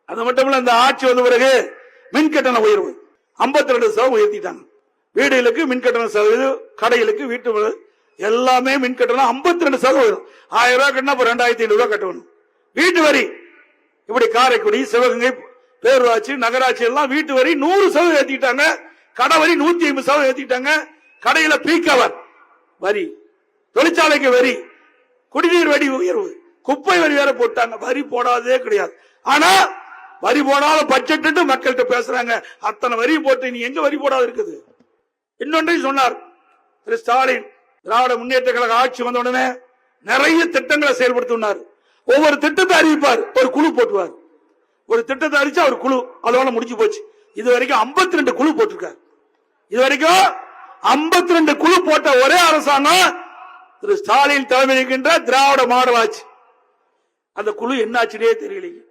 அது மட்டும் இல்ல, இந்த ஆட்சி வந்த பிறகு மின்கட்டண உயர்வு 52% உயர்த்திட்டாங்க. வீடுகளுக்கு மின்கட்டண சதவீதம், கடைகளுக்கு வீட்டு எல்லாமே மின்கட்டணம் 52% உயரும். 1000 ரூபாய் கட்டினா 2500 ரூபாய் கட்டணும். வீட்டு வரி இப்படி காரைக்குடி, சிவகங்கை, பேரூராட்சி, நகராட்சி எல்லாம் வீட்டு வரி 100% ஏத்திட்டாங்க. கடை வரி 150% ஏத்திட்டாங்க. கடையில பீக்கவர் வரி, தொழிற்சாலைக்கு வரி, குடிநீர் வரி உயர்வு, குப்பை வரி வேற போட்டாங்க. வரி போடாதே கிடையாது. ஆனா வரி போடாத பட்ஜெட் மக்கள்கிட்ட பேசுறாங்க. அத்தனை வரி போட்டு நீ எங்க வரி போடாத இருக்குது. இன்னொன்றையும் சொன்னார் திரு ஸ்டாலின். திராவிட முன்னேற்ற கழக ஆட்சி வந்த உடனே நிறைய திட்டங்களை செயல்படுத்தினார். ஒவ்வொரு திட்டத்தை அறிவிப்பார், ஒரு குழு போட்டுவார். ஒரு திட்டத்தை அறிவிச்சா ஒரு குழு, அதோட முடிஞ்சு போச்சு. இது வரைக்கும் 52 குழு போட்டிருக்காரு. இது வரைக்கும் 52 குழு போட்ட ஒரே அரசாங்கம் திரு ஸ்டாலின் தலைமையில் இருக்கின்ற திராவிட மாடல் ஆட்சி. அந்த குழு என்னாச்சுனே தெரியலைங்க.